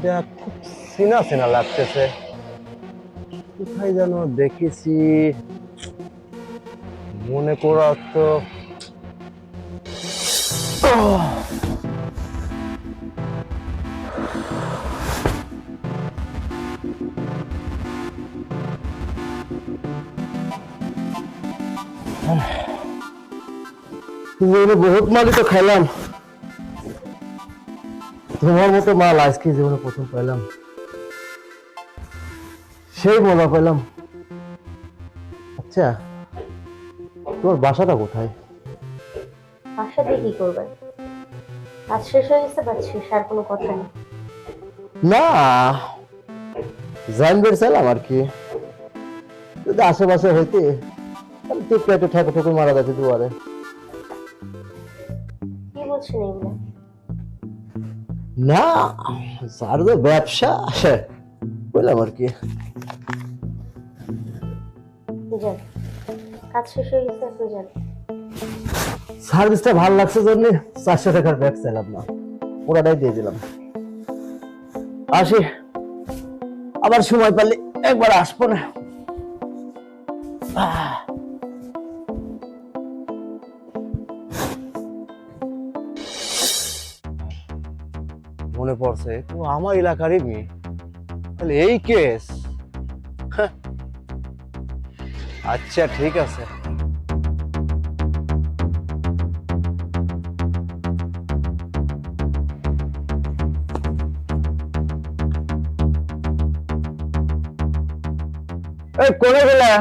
ছবিটা খুব চেনা চেনা লাগতেছে, কোথায় যেন দেখেছি, মনে করা তো। জীবনে বহুত মালই তো খাইলাম, তোমার মতো মাল আজকে জীবনে প্রথম পাইলাম, সেই মজা পাইলাম। আচ্ছা, তোমার বাসাটা কোথায়? বাসা দিয়ে কি করবেন? কাজ শেষ হয়ে গেছে, বাট শেষ আর কোনো কথা নেই। না, জানবার চাইলাম আর কি, যদি আশেপাশে হইতে তাহলে ঠিক একটু ঠেকো ঠেকো মারা যাচ্ছে দুয়ারে। কি বলছেন এগুলো? না, স্যার তো ব্যবসা বললাম আর কি। যান, কাজ শেষ হয়ে গেছে, আপনি যান। সার্ভিসটা ভালো লাগছে জন্য 400 টাকার ব্যাগ চাইলাম না, পুরাটাই দিয়ে দিলাম। আসি, আবার সময় পেলে একবার আসবো না। মনে পড়ছে তো আমার এলাকারই মেয়ে, তাহলে এই কেস। আচ্ছা ঠিক আছে। এই কোনে গেলে?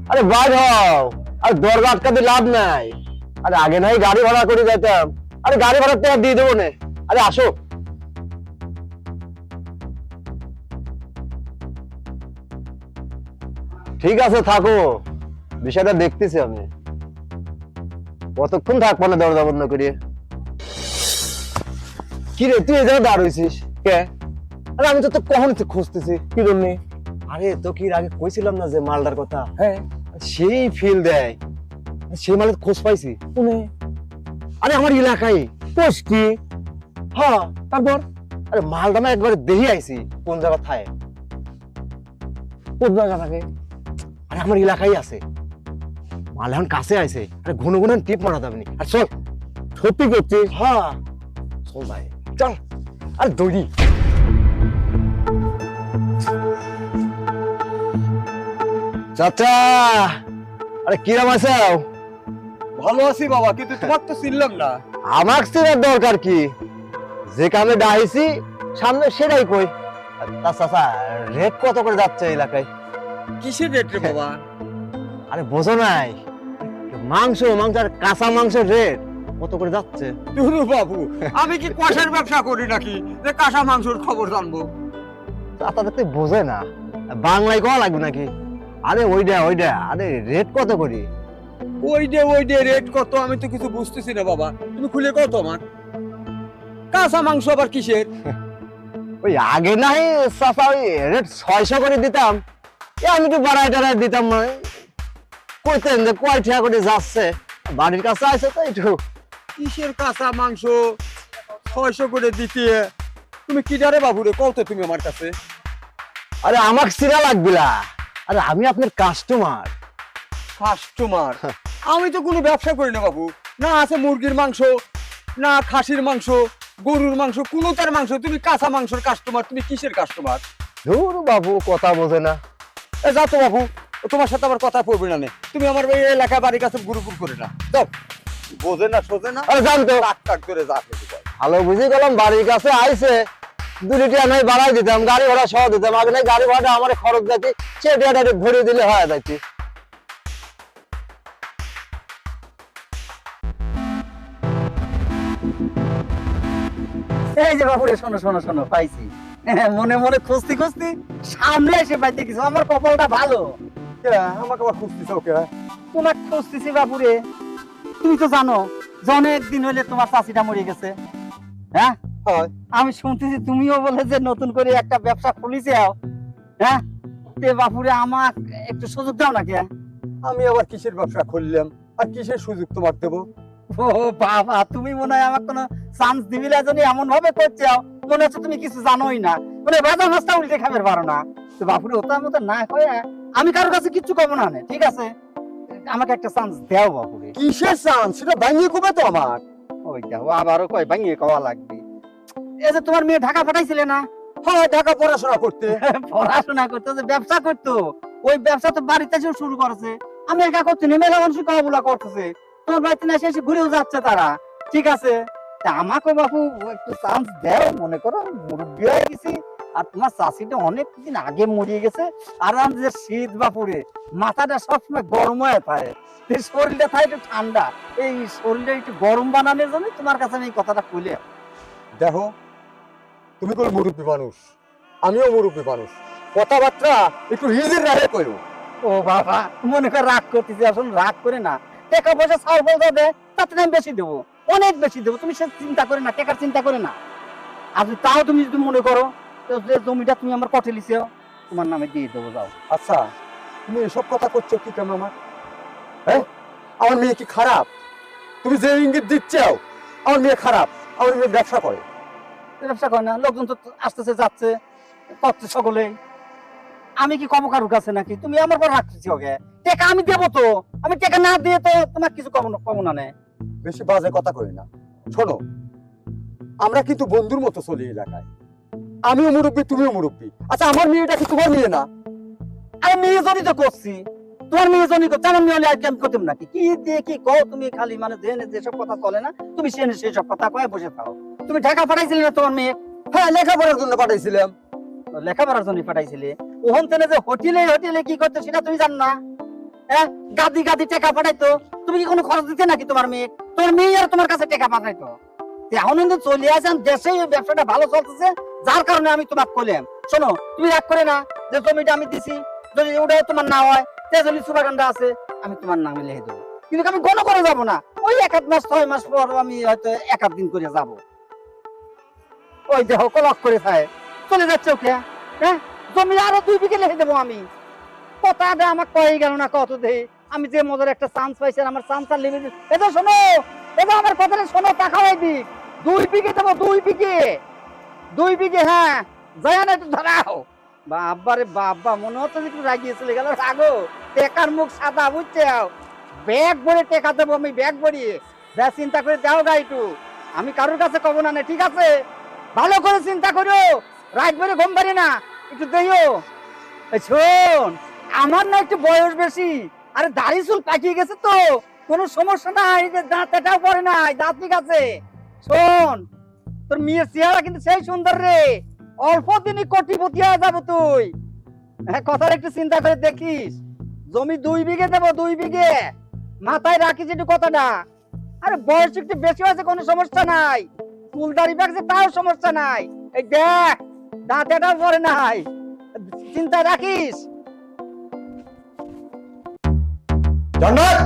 আরে বার হও, আর দরজা আটকাতে লাভ নাই। আরে আগে নাই গাড়ি ভাড়া করে যেতাম, আরে গাড়ি ভাড়া টাকা দিয়ে দেবো না। আরে আসো। ঠিক আছে থাকো, বিষয়টা দেখতেছি আমি। কতক্ষণ থাকবো না দরজা বন্ধ করিয়ে? কি রে তুই এই জায়গায় দাঁড় হইছিস কে? আরে আমি তো তো কখন খুঁজতেছি, কি জন্য? আরে তো কি আগে কইছিলাম না যে মালটার কথা? হ্যাঁ, সেই ফিল দেয়, সেই মালের খোঁজ পাইছি। আরে আমার এলাকায় কোষ কি? হ্যাঁ, তারপর আরে মালটা না একবারে দেখে আইছি কোন জায়গা থাকে। কোন জায়গা থাকে? আরে আমার এলাকায় আছে, মাল এখন কাছে আইছে। আরে ঘন ঘন টিপ মারা যাবে নি। আর চল। সত্যি করছি? হ্যাঁ চল ভাই চল। আরে দৌড়ি। চাচা, আরে কিরাম আছো? ভালো আছি বাবা, কিন্তু তোমার তো চিনলাম না। আমার চেনার দরকার কি? যে কামে ডাইছি সামনে সেটাই কই। তা চাচা, রেট কত করে যাচ্ছে এলাকায়? কিসের রেট রে বাবা? আরে বোঝো নাই, মাংস মাংস আর কাঁচা মাংসের রেট কত করে যাচ্ছে? দুরু বাবু, আমি কি কষার ব্যবসা করি নাকি যে কাঁচা মাংসের খবর জানবো? চাচা দেখতে বোঝে না, বাংলায় কওয়া লাগবে নাকি? আরে ওইটা ওইটা, আরে রেট কত করে? ওই ডে রেট কত আমি তো কিছু বুঝতেছি না বাবা, তুমি খুলে কত আমার। কাঁচা মাংস আবার কিসের? ওই আগে নাই চাচা ওই রেট 600 করে দিতাম, আমি তো বাড়াই টাড়াই দিতাম না। কইতেন যে কয় টাকা করে যাচ্ছে, বাড়ির কাছে আছে তো একটু। কিসের কাঁচা মাংস 600 করে দিতে? তুমি কি ডারে বাবু রে, কত তুমি আমার কাছে? আরে আমাকে চিনা লাগবে না, আরে আমি আপনার কাস্টমার। কাস্টমার? আমি তো কোনো ব্যবসা করি না বাবু, না আছে মুরগির মাংস, না খাসির মাংস, গরুর মাংস, কোনোটার মাংস। তুমি কাঁচা মাংসের কাস্টমার, তুমি কিসের কাস্টমার? ধুর বাবু, কথা বোঝে না। এ যাও তো বাবু, তোমার সাথে আমার কথা পড়বে না নে। তুমি আমার এই এলাকা বাড়ির কাছে গুরুপুর করে না, যাও। বোঝে না সোজে না, আরে জানতো টাক টাক করে যা খেতে পারে। ভালো বুঝে গেলাম, বাড়ির কাছে আইছে 2 টাকা নাই বাড়াই দিতাম, গাড়ি ভাড়া সহ দিতাম। আগে নাই গাড়ি ভাড়া আমার খরচ যাচ্ছে, সে টাকাটা ভরে দিলে হয় যাচ্ছে। এই যে বাবুরে, শোনো শোনো শোনো, পাইছি। মনে মনে খুঁজতে খুঁজতে সামনে এসে পাইতে কিছু, আমার কপালটা ভালো। আমাকে আবার খুঁজতেছে ওকে? তোমাকে খুঁজতেছি বাবুরে। তুমি তো জানো যে অনেক দিন হইলে তোমার চাচিটা মরে গেছে। হ্যাঁ, আমি শুনতেছি তুমিও বলে যে নতুন করে একটা ব্যবসা খুলিছে। হ্যাঁ, তে বাবুরে আমার একটু সুযোগ দাও নাকি? আমি আবার কিসের ব্যবসা খুললাম আর কিসের সুযোগ তোমার দেবো? ও বাবা, তুমি মনে হয় আমার কোনো চান্স দিবি না, এমন ভাবে করছো মনে হচ্ছে তুমি কিছু জানোই না। মানে ভাজা মাছটা উল্টে খাবার পারো না তো বাপুরে ওটার মতো না হয়ে আমি কারোর কাছে কিচ্ছু কব না নে, ঠিক আছে? আমাকে একটা চান্স দাও বাপুরে। কিসের চান্স? সেটা ভাঙিয়ে কবে তো আমার। ওই দেখো আবারও কয় ভাঙিয়ে খাওয়া লাগবে। এই যে তোমার মেয়ে ঢাকা পাঠাইছিলে না? হ্যাঁ, ঢাকা পড়াশোনা করতে। পড়াশোনা করতো, যে ব্যবসা করতো, ওই ব্যবসা তো বাড়িতে এসে শুরু করেছে। আমি একা করছি না, মেলা মানুষ কাবুলা করতেছে। তোমার বাড়িতে না এসে ঘুরেও যাচ্ছে তারা, ঠিক আছে? তা আমাকে বাপু একটু চান্স দাও। মনে করো মুরব্বী হয়ে গেছি, আর তোমার চাষিটা অনেকদিন আগে মরিয়ে গেছে। আর আমি যে শীত বাপুরে মাথাটা সবসময় গরম হয়ে থাকে, এই শরীরটা থাকে একটু ঠান্ডা। এই শরীরটা একটু গরম বানানোর জন্য তোমার কাছে আমি এই কথাটা কইলে। দেখো, তুমি কোন মুরব্বী মানুষ, আমিও মুরব্বী মানুষ, কথাবার্তা একটু হিজের রাহে কইও। ও বাবা, মনে করে রাগ করতেছি, আসলে রাগ করে না। টাকা পয়সা চাউল বলতে দে, তাতে আমি বেশি দেবো, অনেক বেশি দেবো। তুমি সে চিন্তা করে না, টাকার চিন্তা করে না। আর তাও তুমি যদি মনে করো তো যে জমিটা তুমি আমার কটে লিছেও, তোমার নামে দিয়ে দেবো, যাও। আচ্ছা, তুমি এসব কথা করছো কি কেন আমার? হ্যাঁ, আমার মেয়ে কি খারাপ? তুমি যে ইঙ্গিত দিচ্ছও, আমার মেয়ে খারাপ? আমার মেয়ে ব্যবসা করে। ব্যবসা করে না, লোকজন তো আসতেছে যাচ্ছে, করছে সকলেই। আমি কি কম কারুর কাছে নাকি? তুমি আমার পর রাখতেছি ওকে। টাকা আমি দেবো তো, আমি টাকা না দিয়ে তো তোমার কিছু কম না নেই। বেশি বাজে কথা কই না। শোনো, আমরা কিন্তু বন্ধুর মতো চলি এলাকায়। আমিও মুরব্বী, তুমিও মুরব্বী। আচ্ছা, আমার মেয়েটা কি তোমার মেয়ে না? আমি মেয়ে জনই তো করছি, তোমার মেয়ে জনই করছি। আমার মেয়ে হলে আর কি আমি করতাম নাকি? কি দিয়ে কি কও তুমি? খালি মানে দেনে যেসব কথা চলে না, তুমি সেসব কথা কয়ে বসে থাও। তুমি ঢাকা পাঠাইছিলে না তোমার মেয়ে? হ্যাঁ, লেখাপড়ার জন্য পাঠাইছিলাম। লেখাপড়ার জন্য পাঠাইছিলে? ওখান থেকে যে হোটেলে কি করতো সেটা তুমি জান না? হ্যাঁ, গাদি গাদি টাকা পাঠাইতো। তুমি কি কোনো খরচ দিতে নাকি তোমার মেয়ে? তোমার মেয়ে আর তোমার কাছে টাকা পাঠাইতো। এখন কিন্তু চলে আসেন দেশে, এই ব্যবসাটা ভালো চলতেছে, যার কারণে আমি তোমাকে কইলাম। শোনো, তুমি রাগ করে না যে জমিটা আমি দিছি, যদি ওটা তোমার না হয়, তেজলি সুপারগান্ডা আছে, আমি তোমার নামে লিখে দেবো। কিন্তু আমি গণ করে যাবো না। ওই 1 মাস 6 মাস পর আমি হয়তো 1 দিন করে যাব। ওই দেখো কলক করে থাকে, চলে যাচ্ছে ওকে। হ্যাঁ, জমি আরো 2 বিঘে লিখে দেবো আমি। কথাটা আমার কয়ে গেল না কত দেই। আমি যে মজার একটা চান্স পাইছি, আমার চান্স আর লিমিট। এটা শোনো, এটা আমার কথাটা শোনো, তাকাও এদিক। 2 বিঘে দেবো, 2 বিঘে, 2 বিঘে। হ্যাঁ, যায় না, একটু ধরাও। বাবা রে বাবা, মনে হচ্ছে একটু রাগিয়ে চলে গেল। রাগো, টেকার মুখ সাদা, বুঝছে? ব্যাগ ভরে টেকা দেবো আমি, ব্যাগ ভরিয়ে। যা চিন্তা করে দাও গা একটু, আমি কারোর কাছে কব না, ঠিক আছে? ভালো করে চিন্তা করো, রাত ভরে ঘুম পারি না, একটু দেইও। শোন, আমার না একটু বয়স বেশি, আরে দাড়ি চুল পাকিয়ে গেছে তো, কোনো সমস্যা নাই, যে দাঁত এটাও পড়ে নাই, দাঁত ঠিক আছে। শোন, তোর মেয়ের চেহারা কিন্তু সেই সুন্দর রে, অল্প দিনই কোটিপতি হয়ে যাবো তুই। হ্যাঁ, কথাটা একটু চিন্তা করে দেখিস। জমি 2 বিঘে দেবো, 2 বিঘে, মাথায় রাখিস একটু কথাটা। আরে বয়স একটু বেশি হয়েছে, কোনো সমস্যা নাই, চুল দাড়ি পাকছে তাও সমস্যা নাই। এই দেখ, দাঁত এটাও পড়ে নাই, চিন্তায় রাখিস। জান্নাত,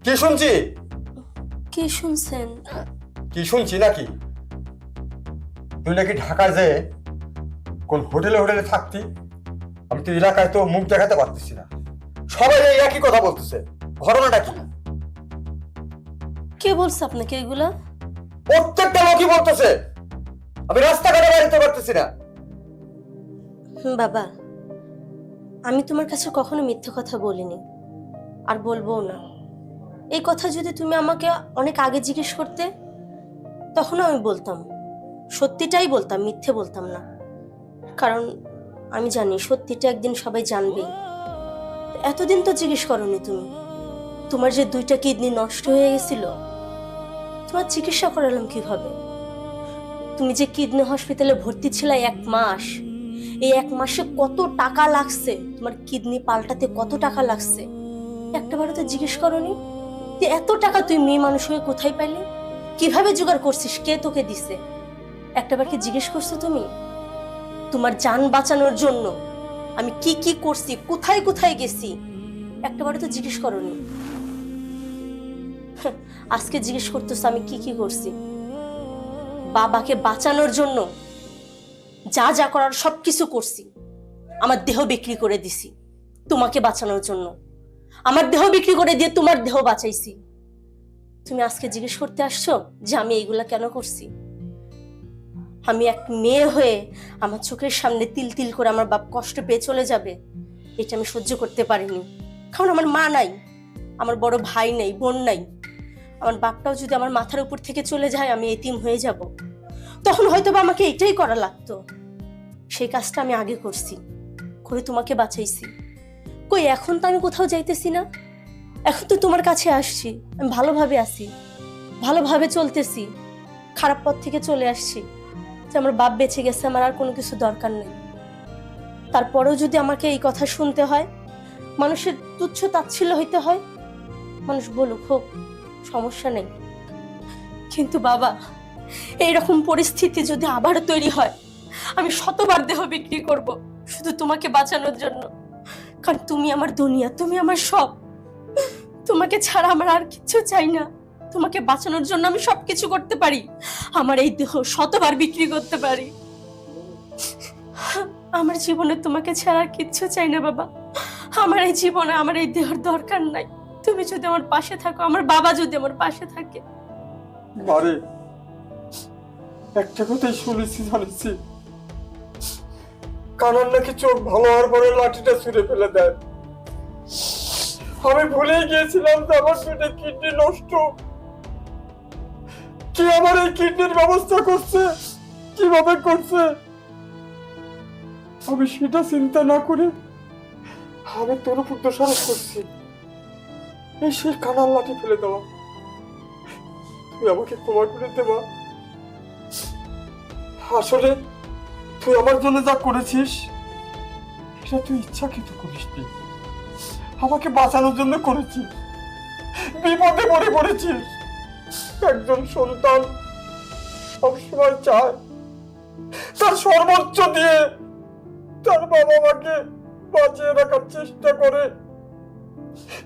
কি শুনছি? কি শুনছেন? কি শুনছি নাকি? তুই নাকি ঢাকায় যে কোন হোটেলে থাকতি। আমি তো এলাকায় তো মুখ দেখাতে পারতেছি না, সবাই এই একই কথা বলতেছে। ঘটনাটা কি? কে বলছে আপনাকে এগুলা? প্রত্যেকটা লোকই বলতেছে। আমি রাস্তাঘাটে বাড়িতে পারতেছি না। বাবা, আমি তোমার কাছে কখনো মিথ্যে কথা বলিনি, আর বলবো না। এই কথা যদি তুমি আমাকে অনেক আগে জিজ্ঞেস করতে, তখন আমি বলতাম, সত্যিটাই বলতাম, মিথ্যে বলতাম না। কারণ আমি জানি সত্যিটা একদিন সবাই জানবেই। এতদিন তো জিজ্ঞেস করনি তুমি। তোমার যে 2টা কিডনি নষ্ট হয়ে গেছিল, তোমার চিকিৎসা করালাম কিভাবে? তুমি যে কিডনি হসপিটালে ভর্তি ছিলে 1 মাস, এই 1 মাসে কত টাকা লাগছে, তোমার কিডনি পাল্টাতে কত টাকা লাগছে, একটাবারও তো জিজ্ঞেস করনি। এত টাকা তুই মেয়ে মানুষ হয়ে কোথায় পাইলে? কিভাবে জোগাড় করছিস? কে তোকে দিছে? একটাবার কি জিজ্ঞেস করছো তুমি? তোমার জান বাঁচানোর জন্য আমি কি কি করছি, কোথায় কোথায় গেছি, একটাবারও তো জিজ্ঞেস করনি। আজকে জিজ্ঞেস করতেছ আমি কি কি করছি। বাবাকে বাঁচানোর জন্য যা যা করার সবকিছু করছি। আমার দেহ বিক্রি করে দিছি তোমাকে বাঁচানোর জন্য। আমার দেহ বিক্রি করে দিয়ে তোমার দেহ বাঁচাইছি। তুমি আজকে জিজ্ঞেস করতে আসছো যে আমি এইগুলা কেন করছি? আমি এক মেয়ে হয়ে আমার চোখের সামনে তিল তিল করে আমার বাপ কষ্ট পেয়ে চলে যাবে, এটা আমি সহ্য করতে পারিনি। কারণ আমার মা নাই, আমার বড় ভাই নাই, বোন নাই। আমার বাপটাও যদি আমার মাথার উপর থেকে চলে যায়, আমি এতিম হয়ে যাব। তখন হয়তো বা আমাকে এটাই করা লাগতো। সেই কাজটা আমি আগে করছি, করে তোমাকে বাঁচাইছি। কই এখন তো আমি কোথাও যাইতেছি না, এখন তো তোমার কাছে আসছি। আমি ভালোভাবে আছি, ভালোভাবে চলতেছি, খারাপ পথ থেকে চলে আসছি। যে আমার বাপ বেঁচে গেছে, আমার আর কোনো কিছু দরকার নেই। তারপরেও যদি আমাকে এই কথা শুনতে হয়, মানুষের তুচ্ছ তাচ্ছিল্য হইতে হয়, মানুষ বলুক, হোক, সমস্যা নেই। কিন্তু বাবা, এইরকম পরিস্থিতি যদি আবার তৈরি হয়, আমি শতবার দেহ বিক্রি করব শুধু তোমাকে বাঁচানোর জন্য। কারণ তুমি আমার দুনিয়া, তুমি আমার সব। তোমাকে ছাড়া আমার আর কিচ্ছু চাই না। তোমাকে বাঁচানোর জন্য আমি সবকিছু করতে পারি। আমার এই দেহ শতবার বিক্রি করতে পারি। আমার জীবনে তোমাকে ছাড়া আর কিচ্ছু চাই না বাবা। আমার এই জীবনে আমার এই দেহর দরকার নাই। তুমি যদি আমার পাশে থাকো, আমার বাবা যদি আমার পাশে থাকে। মারে, একটা কথাই শুনেছি, জানিছি, কানার নাকি চোখ ভালো হওয়ার পরে লাঠিটা ছুঁড়ে ফেলে দেয়। আমি ভুলেই গিয়েছিলাম যে আমার দুটো কিডনি নষ্ট। কি আমার এই কিডনির ব্যবস্থা করছে, কিভাবে করছে, আমি সেটা চিন্তা না করে আমি তোর উপর দোষারোপ করছি। এই সেই কানার লাঠি ফেলে দেওয়া। তুই আমাকে ক্ষমা করে দেবা। আসলে তুই আমার জন্য যা করেছিস, এটা তুই ইচ্ছাকৃত করিসনি, আমাকে বাঁচানোর জন্য করেছিস। বিপদে পড়েছিস। একজন সন্তান সবসময় চায় তার সর্বোচ্চ দিয়ে তার বাবা মাকে বাঁচিয়ে রাখার চেষ্টা করে।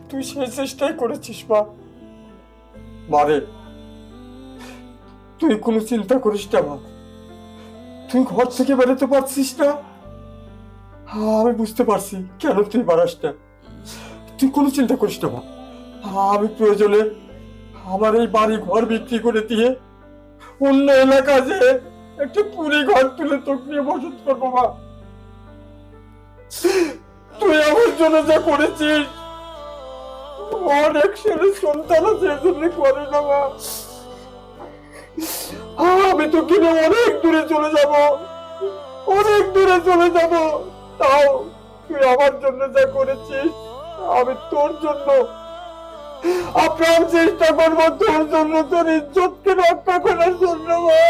তুই সেই চেষ্টাই করেছিস মা। মারে, তুই কোনো চিন্তা করিস না মা। তুই ঘর থেকে বেরোতে পারছিস না, আমি বুঝতে পারছি কেন তুই পারাস না। তুই কোনো চিন্তা করিস না মা। আমি প্রয়োজনে আমার এই বাড়ি ঘর বিক্রি করে দিয়ে অন্য এলাকা যে একটা পুরি ঘর তুলে তোকে নিয়ে বসত করবো মা। তুই আমার জন্য যা করেছিস, অনেক ছেলের সন্তান আছে এজন্য করে না মা। আমি তো কিনে অনেক দূরে চলে যাব, অনেক দূরে চলে যাব, তাও তুই আমার জন্য যা করেছিস, আমি তোর জন্য আপ্রাণ চেষ্টা করবো, তোর জন্য, তোর ইজ্জতকে রক্ষা করার জন্য মা।